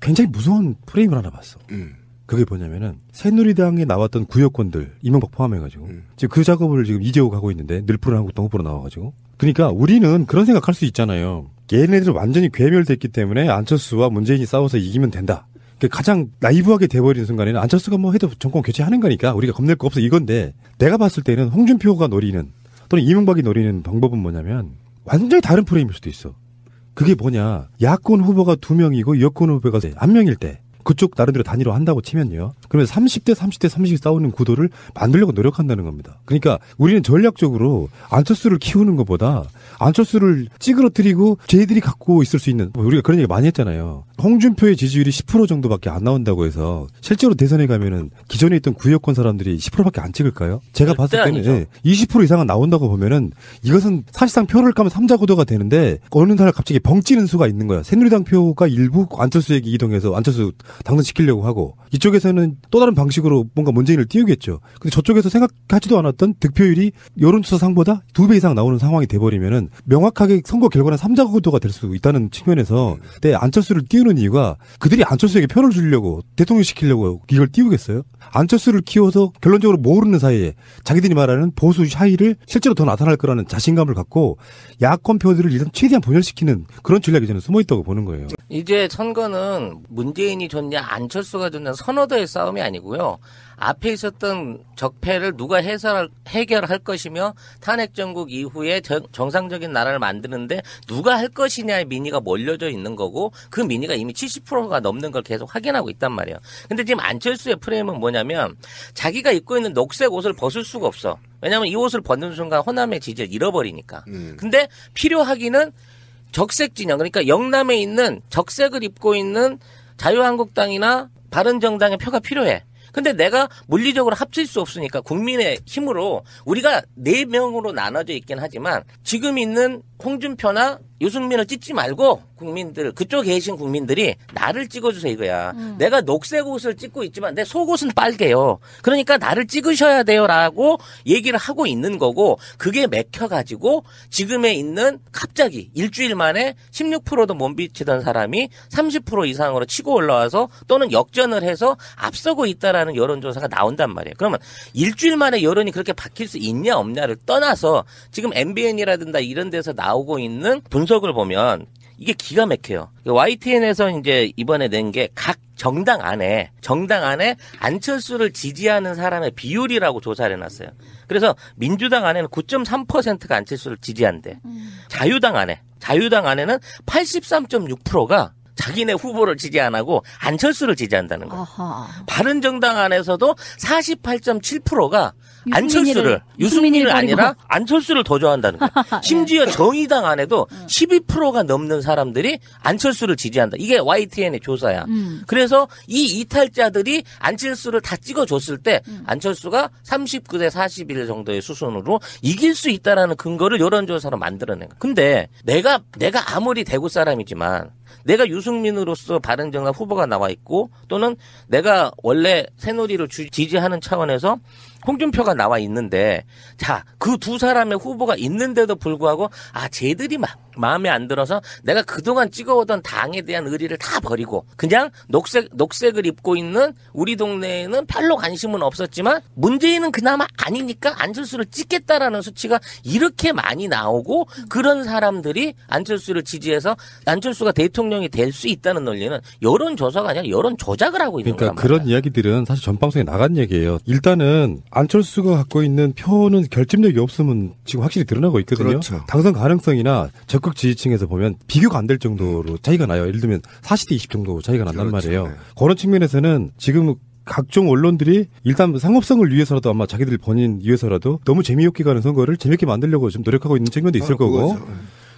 굉장히 무서운 프레임을 하나 봤어. 그게 뭐냐면은 새누리당에 나왔던 구여권들 이명박 포함해가지고 지금 그 작업을 지금 이재호가 하고 있는데 늘푸른 한국당 후보로 나와가지고 그러니까 우리는 그런 생각할 수 있잖아요. 얘네들은 완전히 괴멸됐기 때문에 안철수와 문재인이 싸워서 이기면 된다. 가장 나이브하게 돼버리는 순간에는 안철수가 뭐 해도 정권 교체하는 거니까 우리가 겁낼 거 없어 이건데 내가 봤을 때는 홍준표가 노리는 또는 이명박이 노리는 방법은 뭐냐면 완전히 다른 프레임일 수도 있어. 그게 뭐냐. 야권 후보가 2명이고 여권 후보가 1명일 때 그쪽 나름대로 단일화 한다고 치면요. 그러면 30대 30이 싸우는 구도를 만들려고 노력한다는 겁니다. 그러니까 우리는 전략적으로 안철수를 키우는 것보다 안철수를 찌그러뜨리고 쟤들이 갖고 있을 수 있는 우리가 그런 얘기 많이 했잖아요. 홍준표의 지지율이 10% 정도밖에 안 나온다고 해서 실제로 대선에 가면은 기존에 있던 구여권 사람들이 10%밖에 안 찍을까요? 제가 봤을 때는 20% 이상은 나온다고 보면은 이것은 사실상 표를 까면 3자 구도가 되는데 어느 날 갑자기 벙찌는 수가 있는 거야. 새누리당 표가 일부 안철수에게 이동해서 안철수 당선시키려고 하고 이쪽에서는 또 다른 방식으로 뭔가 문재인을 띄우겠죠. 근데 저쪽에서 생각하지도 않았던 득표율이 여론조사상보다 2배 이상 나오는 상황이 돼버리면은 명확하게 선거 결과는 3자 구도가 될 수 있다는 측면에서 때 안철수를 띄우는 이유가 그들이 안철수에게 표를 주려고 대통령 시키려고 이걸 띄우겠어요? 안철수를 키워서 결론적으로 모르는 사이에 자기들이 말하는 보수 샤이를 실제로 더 나타날 거라는 자신감을 갖고 야권 표들을 일단 최대한 분열시키는 그런 전략이 저는 숨어있다고 보는 거예요. 이제 선거는 문재인이 좋냐 안철수가 좋냐 선호도의 싸움이 아니고요. 앞에 있었던 적폐를 누가 해결할 것이며 탄핵 정국 이후에 정상적인 나라를 만드는데 누가 할 것이냐의 민의가 몰려져 있는 거고 그 민의가 이미 70%가 넘는 걸 계속 확인하고 있단 말이에요. 근데 지금 안철수의 프레임은 뭐냐면 자기가 입고 있는 녹색 옷을 벗을 수가 없어. 왜냐하면 이 옷을 벗는 순간 호남의 지지를 잃어버리니까. 근데 필요하기는 적색 진영 그러니까 영남에 있는 적색을 입고 있는 자유한국당이나 바른정당의 표가 필요해. 근데 내가 물리적으로 합칠 수 없으니까 국민의 힘으로 우리가 4명으로 나눠져 있긴 하지만 지금 있는 홍준표나 유승민을 찍지 말고 국민들 그쪽에 계신 국민들이 나를 찍어주세요 이거야. 내가 녹색 옷을 찍고 있지만 내 속옷은 빨개요. 그러니까 나를 찍으셔야 돼요라고 얘기를 하고 있는 거고 그게 맥혀가지고 지금에 있는 갑자기 일주일 만에 16%도 못 미치던 사람이 30% 이상으로 치고 올라와서 또는 역전을 해서 앞서고 있다라는 여론조사가 나온단 말이에요. 그러면 일주일 만에 여론이 그렇게 바뀔 수 있냐 없냐를 떠나서 지금 MBN이라든가 이런 데서 나오고 있는 분석을 보면 이게 기가 막혀요. YTN에서 이제 이번에 낸 게 각 정당 안에 안철수를 지지하는 사람의 비율이라고 조사를 해놨어요. 그래서 민주당 안에는 9.3%가 안철수를 지지한대. 자유당 안에는 83.6%가 자기네 후보를 지지 안 하고 안철수를 지지한다는 거예요. 바른정당 안에서도 48.7%가 유승민을 아니라 안철수를 더 좋아한다는 거예요. 심지어 정의당 안에도 12%가 넘는 사람들이 안철수를 지지한다. 이게 YTN의 조사야. 그래서 이 이탈자들이 안철수를 다 찍어줬을 때 안철수가 39대 41 정도의 수순으로 이길 수 있다라는 근거를 여론조사로 만들어낸 거예요. 근데 내가 아무리 대구 사람이지만 내가 유승민으로서 바른정당 후보가 나와 있고 또는 내가 원래 새누리를 지지하는 차원에서 홍준표가 나와 있는데 자, 그 두 사람의 후보가 있는데도 불구하고 쟤들이 마음에 안 들어서 내가 그동안 찍어오던 당에 대한 의리를 다 버리고 그냥 녹색을 입고 있는 우리 동네에는 별로 관심은 없었지만 문재인은 그나마 아니니까 안철수를 찍겠다라는 수치가 이렇게 많이 나오고 그런 사람들이 안철수를 지지해서 안철수가 대통령이 될 수 있다는 논리는 여론조사가 아니라 여론 조작을 하고 있는 거란 말이야. 그런 이야기들은 사실 전방송에 나간 얘기예요. 일단은 안철수가 갖고 있는 표는 결집력이 없으면 지금 확실히 드러나고 있거든요. 그렇죠. 당선 가능성이나 적극 지지층에서 보면 비교가 안 될 정도로 차이가 나요. 예를 들면 40대 20 정도 차이가 난단 말이에요. 네. 그런 측면에서는 지금 각종 언론들이 일단 상업성을 위해서라도 아마 자기들 본인 위해서라도 너무 재미없게 가는 선거를 재미있게 만들려고 좀 노력하고 있는 측면도 있을 거고. 그거죠.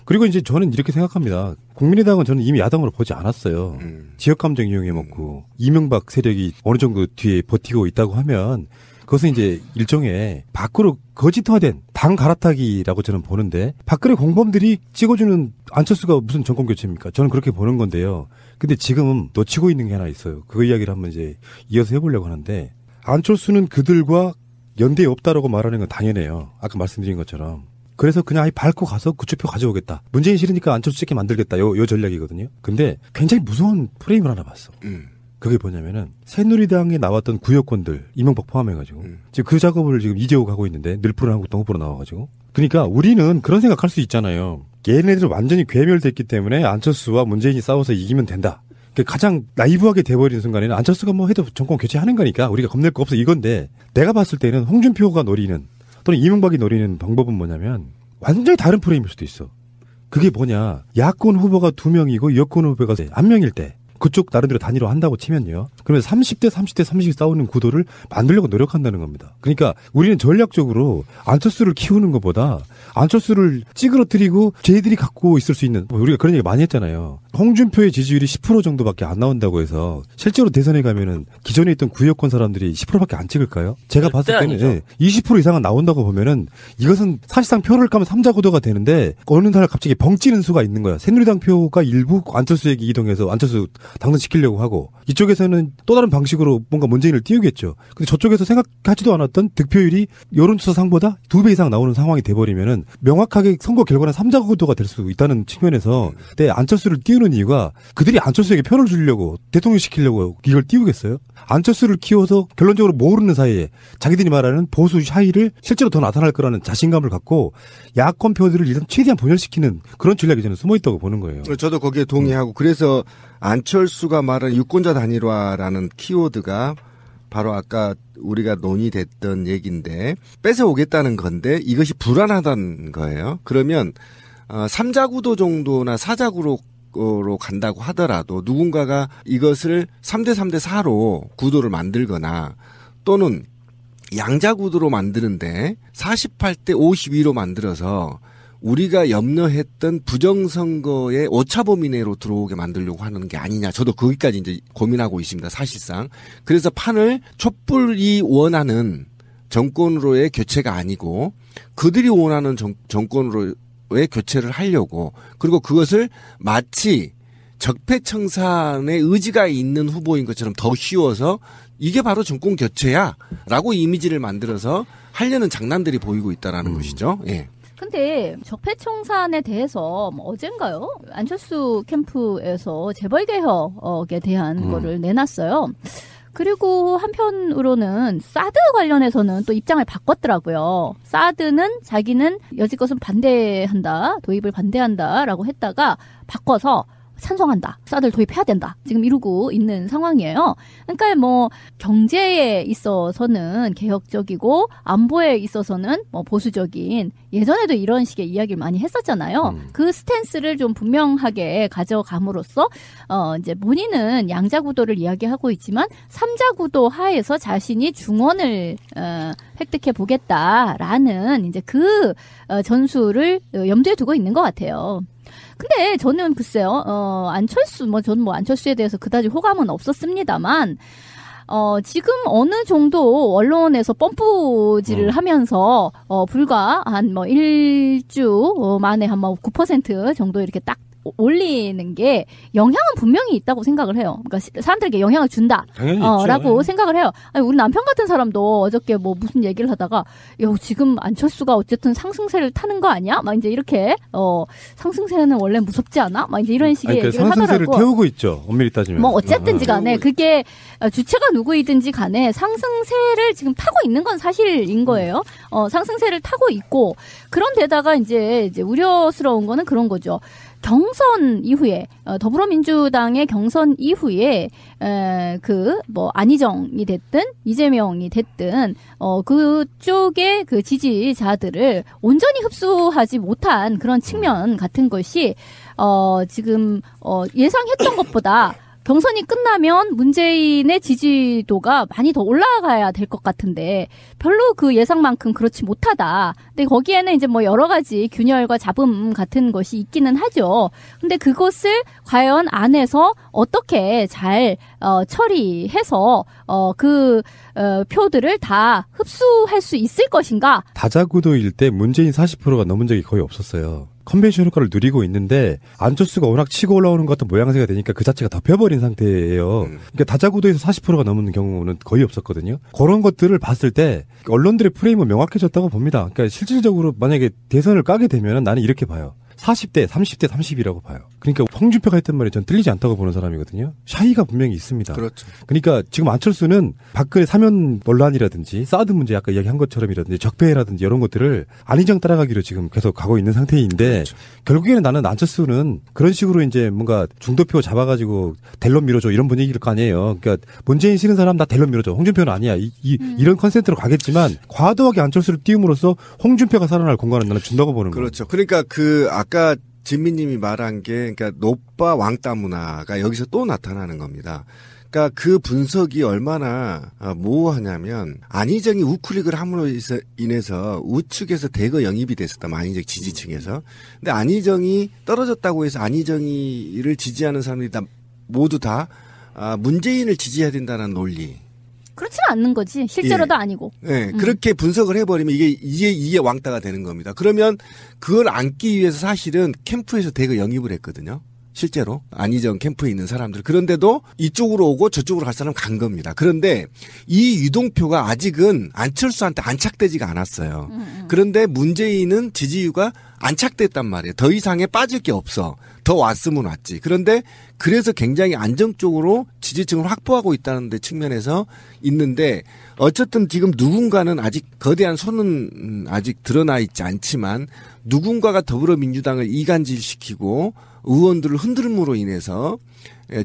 그리고 이제 저는 이렇게 생각합니다. 국민의당은 저는 이미 야당으로 보지 않았어요. 지역감정 이용해 먹고 이명박 세력이 어느 정도 뒤에 버티고 있다고 하면 그것은 이제 일종의 밖으로 거짓화된 당 갈아타기라고 저는 보는데 밖으로 공범들이 찍어주는 안철수가 무슨 정권 교체입니까? 저는 그렇게 보는 건데요. 근데 지금 놓치고 있는 게 하나 있어요. 그 이야기를 한번 이제 이어서 해보려고 하는데 안철수는 그들과 연대에 없다라고 말하는 건 당연해요. 아까 말씀드린 것처럼. 그래서 그냥 아예 밟고 가서 그쪽 표 가져오겠다. 문재인 싫으니까 안철수 찍게 만들겠다. 요 전략이거든요. 근데 굉장히 무서운 프레임을 하나 봤어. 그게 뭐냐면은 새누리당에 나왔던 구여권들 이명박 포함해가지고 지금 그 작업을 지금 이재호가 하고 있는데 늘푸른 한국당 후보로 나와가지고 그러니까 우리는 그런 생각할 수 있잖아요. 얘네들은 완전히 괴멸됐기 때문에 안철수와 문재인이 싸워서 이기면 된다. 가장 나이브하게 돼버리는 순간에는 안철수가 뭐 해도 정권 교체하는 거니까 우리가 겁낼 거 없어 이건데 내가 봤을 때는 홍준표가 노리는 또는 이명박이 노리는 방법은 뭐냐면 완전히 다른 프레임일 수도 있어. 그게 뭐냐. 야권 후보가 2명이고 여권 후보가 1명일 때 그쪽 나름대로 단일화 한다고 치면요. 그러면 30대 30 싸우는 구도를 만들려고 노력한다는 겁니다. 그러니까 우리는 전략적으로 안철수를 키우는 것보다 안철수를 찌그러뜨리고 쟤들이 갖고 있을 수 있는 우리가 그런 얘기 많이 했잖아요. 홍준표의 지지율이 10% 정도밖에 안 나온다고 해서 실제로 대선에 가면은 기존에 있던 구여권 사람들이 10%밖에 안 찍을까요? 제가 봤을 때는 20% 이상은 나온다고 보면은 이것은 사실상 표를 까면 3자 구도가 되는데 어느 날 갑자기 벙찌는 수가 있는 거야. 새누리당 표가 일부 안철수에게 이동해서 안철수 당선시키려고 하고 이쪽에서는 또 다른 방식으로 뭔가 문재인을 띄우겠죠. 근데 저쪽에서 생각하지도 않았던 득표율이 여론조사 상보다 2배 이상 나오는 상황이 돼버리면은 명확하게 선거 결과는 3자 구도가 될 수 있다는 측면에서 내 안철수를 띄우는 이유가 그들이 안철수에게 표를 주려고 대통령 시키려고 이걸 띄우겠어요? 안철수를 키워서 결론적으로 모르는 사이에 자기들이 말하는 보수 샤이를 실제로 더 나타날 거라는 자신감을 갖고 야권 표들을 일단 최대한 분열시키는 그런 전략이 저는 숨어있다고 보는 거예요. 저도 거기에 동의하고 그래서 안철수가 말한 유권자 단일화라는 키워드가 바로 아까 우리가 논의됐던 얘기인데 뺏어오겠다는 건데 이것이 불안하다는 거예요. 그러면 3자 구도 정도나 4자 구도로 간다고 하더라도 누군가가 이것을 3대 3대 4로 구도를 만들거나 또는 양자 구도로 만드는데 48대 52로 만들어서 우리가 염려했던 부정선거의 오차범위 내로 들어오게 만들려고 하는 게 아니냐. 저도 거기까지 이제 고민하고 있습니다. 사실상. 그래서 판을 촛불이 원하는 정권으로의 교체가 아니고 그들이 원하는 정권으로의 교체를 하려고 그리고 그것을 마치 적폐청산의 의지가 있는 후보인 것처럼 더 씌워서 이게 바로 정권 교체야 라고 이미지를 만들어서 하려는 장난들이 보이고 있다라는 것이죠. 예. 근데 적폐청산에 대해서 어젠가요? 안철수 캠프에서 재벌개혁에 대한 거를 내놨어요. 그리고 한편으로는 사드 관련해서는 또 입장을 바꿨더라고요. 사드는 자기는 여지껏은 반대한다, 도입을 반대한다라고 했다가 바꿔서 찬성한다. 사드를 도입해야 된다. 지금 이루고 있는 상황이에요. 그러니까 뭐 경제에 있어서는 개혁적이고 안보에 있어서는 뭐 보수적인 예전에도 이런 식의 이야기를 많이 했었잖아요. 그 스탠스를 좀 분명하게 가져감으로써 이제 본인은 양자 구도를 이야기하고 있지만 3자 구도 하에서 자신이 중원을 획득해 보겠다라는 이제 그 전술을 염두에 두고 있는 것 같아요. 근데 저는 글쎄요, 저는 안철수에 대해서 그다지 호감은 없었습니다만, 지금 어느 정도 언론에서 펌프질을 하면서, 불과 한 일주 만에 한 9% 정도 이렇게 딱 올리는 게 영향은 분명히 있다고 생각을 해요. 그러니까 사람들에게 영향을 준다. 당연히 라고 있죠. 생각을 해요. 아니, 우리 남편 같은 사람도 어저께 뭐 무슨 얘기를 하다가 지금 안철수가 어쨌든 상승세를 타는 거 아니야? 막 이제 이렇게 상승세는 원래 무섭지 않아? 막 이제 이런 식의 얘기를 상승세를 하더라고. 태우고 있죠. 엄밀히 따지면. 뭐 어쨌든지 간에 그게 주체가 누구이든지 간에 상승세를 지금 타고 있는 건 사실인 거예요. 상승세를 타고 있고 그런데다가 이제 우려스러운 거는 그런 거죠. 경선 이후에 더불어민주당의 경선 이후에 안희정이 됐든 이재명이 됐든 그쪽의 그 지지자들을 온전히 흡수하지 못한 그런 측면 같은 것이 지금 예상했던 것보다 경선이 끝나면 문재인의 지지도가 많이 더 올라가야 될 것 같은데 별로 그 예상만큼 그렇지 못하다. 근데 거기에는 이제 뭐 여러 가지 균열과 잡음 같은 것이 있기는 하죠. 근데 그것을 과연 안에서 어떻게 잘 처리해서 표들을 다 흡수할 수 있을 것인가? 다자구도일 때 문재인 40%가 넘은 적이 거의 없었어요. 컨벤션 효과를 누리고 있는데 안철수가 워낙 치고 올라오는 것 같은 모양새가 되니까 그 자체가 덮여버린 상태예요. 그러니까 다자구도에서 40%가 넘는 경우는 거의 없었거든요. 그런 것들을 봤을 때 언론들의 프레임은 명확해졌다고 봅니다. 그러니까 실질적으로 만약에 대선을 까게 되면 나는 이렇게 봐요. 40대, 30대, 30이라고 봐요. 그러니까 홍준표가 했던 말이 전 틀리지 않다고 보는 사람이거든요. 차이가 분명히 있습니다. 그렇죠. 그러니까 지금 안철수는 박근혜 사면 논란이라든지 사드 문제 아까 이야기한 것처럼이라든지 적폐라든지 이런 것들을 안희정 따라가기로 지금 계속 가고 있는 상태인데 그렇죠. 결국에는 나는 안철수는 그런 식으로 이제 뭔가 중도표 잡아가지고 델론 밀어줘 이런 분위기일 거 아니에요. 그러니까 문재인 싫은 사람 다 델론 밀어줘. 홍준표는 아니야. 이런 컨센트로 가겠지만 과도하게 안철수를 띄움으로써 홍준표가 살아날 공간을 나는 준다고 보는 거예요. 그렇죠. 그러니까 아까 진미님이 말한 게 그러니까 노빠 왕따 문화가 여기서 또 나타나는 겁니다. 그러니까 그 분석이 얼마나 모호하냐면 안희정이 우클릭을 함으로 인해서 우측에서 대거 영입이 됐었다. 안희정 지지층에서. 근데 안희정이 떨어졌다고 해서 안희정이를 지지하는 사람들이 모두 다 문재인을 지지해야 된다는 논리. 그렇지는 않는 거지. 실제로도 아니고. 네, 그렇게 분석을 해버리면 이게 왕따가 되는 겁니다. 그러면 그걸 안기 위해서 사실은 캠프에서 대거 영입을 했거든요. 실제로 안희정 캠프에 있는 사람들. 그런데도 이쪽으로 오고 저쪽으로 갈 사람 간 겁니다. 그런데 이 유동표가 아직은 안철수한테 안착되지가 않았어요. 그런데 문재인은 지지율가 안착됐단 말이에요. 더 이상에 빠질 게 없어. 더 왔으면 왔지. 그런데 그래서 굉장히 안정적으로 지지층을 확보하고 있다는 데 측면에서 있는데 어쨌든 지금 누군가는 아직 거대한 손은 아직 드러나 있지 않지만 누군가가 더불어민주당을 이간질시키고 의원들을 흔들므로 인해서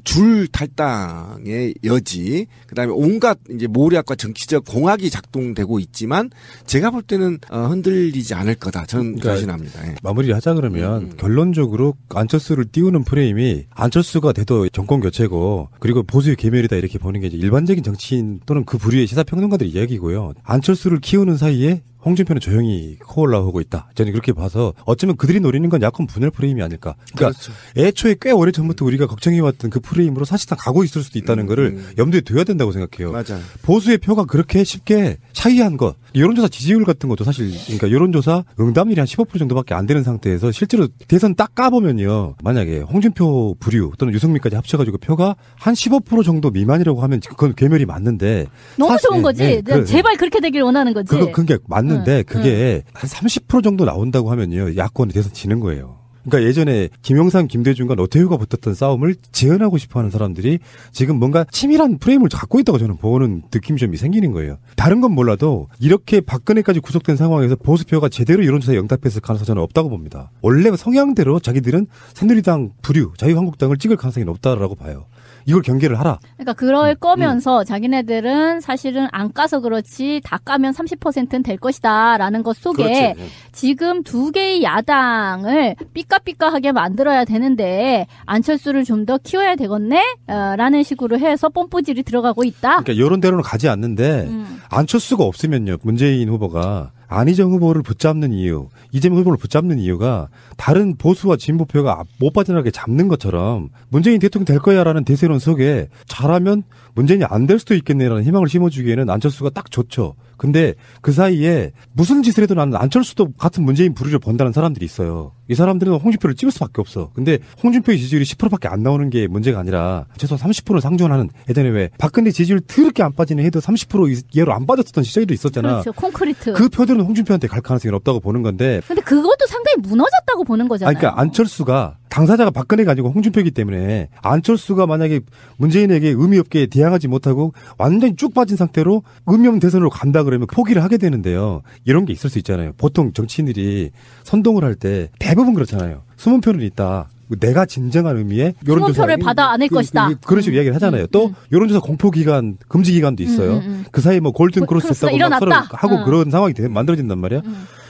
줄 탈당의 여지, 그다음에 온갖 이제 모략과 정치적 공학이 작동되고 있지만 제가 볼 때는 흔들리지 않을 거다. 저는 자신합니다. 예. 마무리를 하자 그러면 결론적으로 안철수를 띄우는 프레임이 안철수가 돼도 정권 교체고 그리고 보수의 계멸이다 이렇게 보는 게 이제 일반적인 정치인 또는 그 부류의 시사평론가들의 이야기고요. 안철수를 키우는 사이에 홍준표는 조용히 코올라오고 있다. 저는 그렇게 봐서 어쩌면 그들이 노리는 건 야권 분열 프레임이 아닐까. 그러니까 그렇죠. 애초에 꽤 오래전부터 우리가 걱정해왔던 그 프레임으로 사실상 가고 있을 수도 있다는 거를 염두에 둬야 된다고 생각해요. 맞아요. 보수의 표가 그렇게 쉽게 차이한 것, 여론조사 지지율 같은 것도 사실 그러니까 여론조사 응답률이 한 15% 정도밖에 안 되는 상태에서 실제로 대선 딱 까보면요. 만약에 홍준표 부류 또는 유승민까지 합쳐가지고 표가 한 15% 정도 미만이라고 하면 그건 괴멸이 맞는데 너무 사실, 좋은 거지. 제발 그렇게 되길 원하는 거지. 그게 맞는데 그게 한 30% 정도 나온다고 하면요. 야권이 대선 지는 거예요. 그러니까 예전에 김영삼, 김대중과 노태우가 붙었던 싸움을 재현하고 싶어하는 사람들이 지금 뭔가 치밀한 프레임을 갖고 있다고 저는 보는 느낌이 좀 생기는 거예요. 다른 건 몰라도 이렇게 박근혜까지 구속된 상황에서 보수표가 제대로 여론조사에 응답했을 가능성은 저는 없다고 봅니다. 원래 성향대로 자기들은 새누리당, 부류, 자유한국당을 찍을 가능성이 높다라고 봐요. 이걸 경계를 하라. 그러니까 그럴 거면서 자기네들은 사실은 안 까서 그렇지 다 까면 30%는 될 것이다라는 것 속에 그렇지. 지금 두 개의 야당을 삐까삐까하게 만들어야 되는데 안철수를 좀 더 키워야 되겠네? 라는 식으로 해서 뽐뿌질이 들어가고 있다. 그러니까 여론대로는 가지 않는데 안철수가 없으면요. 문재인 후보가 안희정 후보를 붙잡는 이유, 이재명 후보를 붙잡는 이유가 다른 보수와 진보표가 못 빠져나가게 잡는 것처럼 문재인 대통령 될 거야라는 대세론 속에 잘하면 문재인이 안 될 수도 있겠네라는 희망을 심어주기에는 안철수가 딱 좋죠. 근데 그 사이에 무슨 짓을 해도 나는 안철수도 같은 문재인 부류를 본다는 사람들이 있어요. 이 사람들은 홍준표를 찍을 수밖에 없어. 근데 홍준표의 지지율이 10%밖에 안 나오는 게 문제가 아니라 최소한 30%를 상존하는 예전에 왜 박근혜 지지율 더럽게 안 빠지는 해도 30% 이하로 안 빠졌던 시절도 있었잖아. 그렇죠. 콘크리트. 그 표들은 홍준표한테 갈 가능성이 없다고 보는 건데. 근데 그것도 상당히 무너졌다고 보는 거잖아요. 그러니까 안철수가 당사자가 박근혜가 아니고 홍준표이기 때문에 안철수가 만약에 문재인에게 의미 없게 대항하지 못하고 완전히 쭉 빠진 상태로 의미 없는 대선으로 간다 그러면 포기를 하게 되는데요. 이런 게 있을 수 있잖아요. 보통 정치인들이 선동을 할 때 대부분 그렇잖아요. 숨은 표는 있다. 내가 진정한 의미의 여론조사 숨은 표를 받아 안을 것이다. 그런 식으로 이야기를 하잖아요. 또 여론조사 공포 기간, 금지 기간도 있어요. 그 사이에 뭐 골든 크로스 했다고 막 서로 하고 그런 상황이 만들어진단 말이야.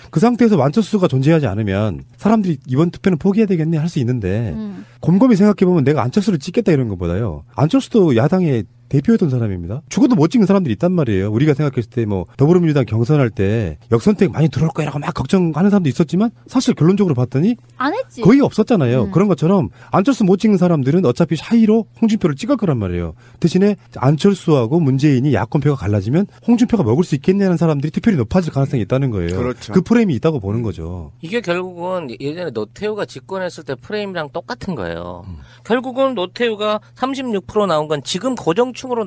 그 상태에서 안철수가 존재하지 않으면 사람들이 이번 투표는 포기해야 되겠네 할 수 있는데 곰곰이 생각해보면 내가 안철수를 찍겠다 이런 것보다요. 안철수도 야당의 대표였던 사람입니다. 죽어도 못 찍는 사람들이 있단 말이에요. 우리가 생각했을 때 뭐 더불어민주당 경선할 때 역선택 많이 들어올 거라고 막 걱정하는 사람도 있었지만 사실 결론적으로 봤더니 안 했지. 거의 없었잖아요. 그런 것처럼 안철수 못 찍는 사람들은 어차피 샤이로 홍준표를 찍을 거란 말이에요. 대신에 안철수하고 문재인이 야권표가 갈라지면 홍준표가 먹을 수 있겠냐는 사람들이 투표율이 높아질 가능성이 있다는 거예요. 그렇죠. 그 프레임이 있다고 보는 거죠. 이게 결국은 예전에 노태우가 집권했을 때 프레임이랑 똑같은 거예요. 결국은 노태우가 36% 나온 건 지금 고정층으로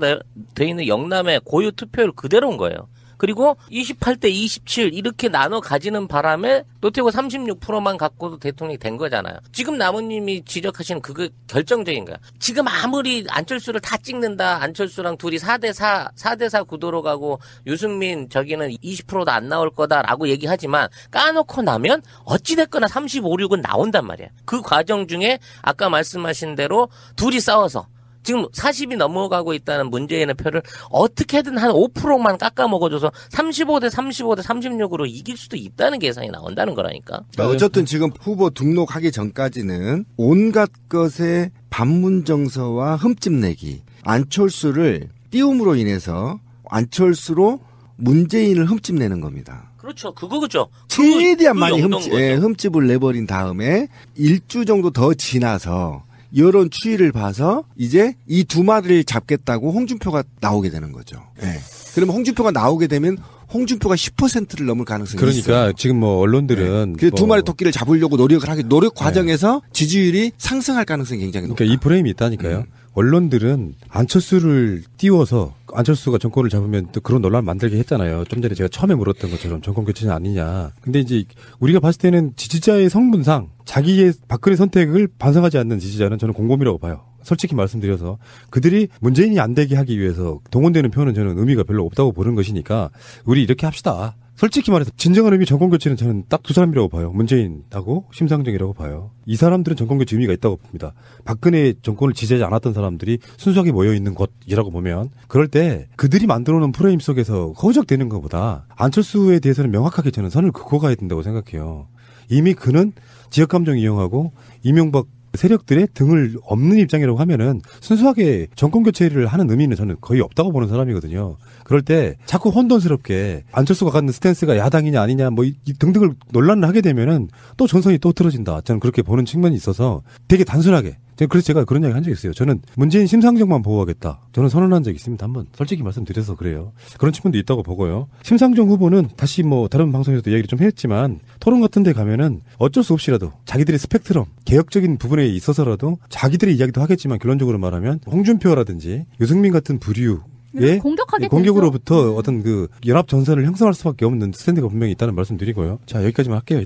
돼 있는 영남의 고유 투표율 그대로인 거예요. 그리고 28대 27 이렇게 나눠 가지는 바람에 노태우가 36%만 갖고도 대통령이 된 거잖아요. 지금 나무님이 지적하시는 그거 결정적인 거야. 지금 아무리 안철수를 다 찍는다. 안철수랑 둘이 4대4 구도로 가고 유승민 저기는 20%도 안 나올 거다라고 얘기하지만 까놓고 나면 어찌됐거나 35, 6은 나온단 말이야. 그 과정 중에 아까 말씀하신 대로 둘이 싸워서 지금 40이 넘어가고 있다는 문재인의 표를 어떻게든 한 5%만 깎아 먹어줘서 35대 35대 36으로 이길 수도 있다는 계산이 나온다는 거라니까. 어쨌든 지금 후보 등록하기 전까지는 온갖 것의 반문정서와 흠집내기, 안철수를 띄움으로 인해서 안철수로 문재인을 흠집내는 겁니다. 그렇죠. 그거죠. 최대한 많이 거죠. 흠집을 내버린 다음에 일주 정도 더 지나서 여론 추이를 봐서 이제 이 두 마리를 잡겠다고 홍준표가 나오게 되는 거죠. 네. 그러면 홍준표가 나오게 되면 홍준표가 10%를 넘을 가능성이 있어요. 그러니까 지금 뭐 언론들은 그 두 마리 토끼를 잡으려고 노력 과정에서 지지율이 상승할 가능성이 굉장히 높다. 그러니까 이 프레임이 있다니까요. 언론들은 안철수를 띄워서 안철수가 정권을 잡으면 또 그런 논란을 만들게 했잖아요. 좀 전에 제가 처음에 물었던 것처럼 정권 교체는 아니냐. 근데 이제 우리가 봤을 때는 지지자의 성분상 자기의 박근혜 선택을 반성하지 않는 지지자는 저는 공범이라고 봐요. 솔직히 말씀드려서 그들이 문재인이 안 되게 하기 위해서 동원되는 표는 저는 의미가 별로 없다고 보는 것이니까 우리 이렇게 합시다. 솔직히 말해서 진정한 의미 정권교체는 저는 딱 두 사람이라고 봐요. 문재인하고 심상정이라고 봐요. 이 사람들은 정권교체 의미가 있다고 봅니다. 박근혜 정권을 지지하지 않았던 사람들이 순수하게 모여있는 곳이라고 보면 그럴 때 그들이 만들어놓은 프레임 속에서 허우적대는 것보다 안철수에 대해서는 명확하게 저는 선을 긋고 가야 된다고 생각해요. 이미 그는 지역감정 이용하고 이명박 세력들의 등을 없는 입장이라고 하면은 순수하게 정권교체를 하는 의미는 저는 거의 없다고 보는 사람이거든요. 그럴 때 자꾸 혼돈스럽게 안철수가 갖는 스탠스가 야당이냐 아니냐 뭐 이 등등을 논란을 하게 되면은 또 전선이 또 틀어진다. 저는 그렇게 보는 측면이 있어서 되게 단순하게 그래서 제가 그런 이야기 한 적이 있어요. 저는 문재인 심상정만 보호하겠다. 저는 선언한 적이 있습니다. 한번 솔직히 말씀드려서 그래요. 그런 측면도 있다고 보고요. 심상정 후보는 다시 뭐 다른 방송에서도 이야기를 좀 했지만 토론 같은 데 가면은 어쩔 수 없이라도 자기들의 스펙트럼 개혁적인 부분에 있어서라도 자기들의 이야기도 하겠지만 결론적으로 말하면 홍준표라든지 유승민 같은 부류 공격하게 공격으로부터 어떤 그 연합 전선을 형성할 수밖에 없는 스탠드가 분명히 있다는 말씀드리고요. 자, 여기까지만 할게요.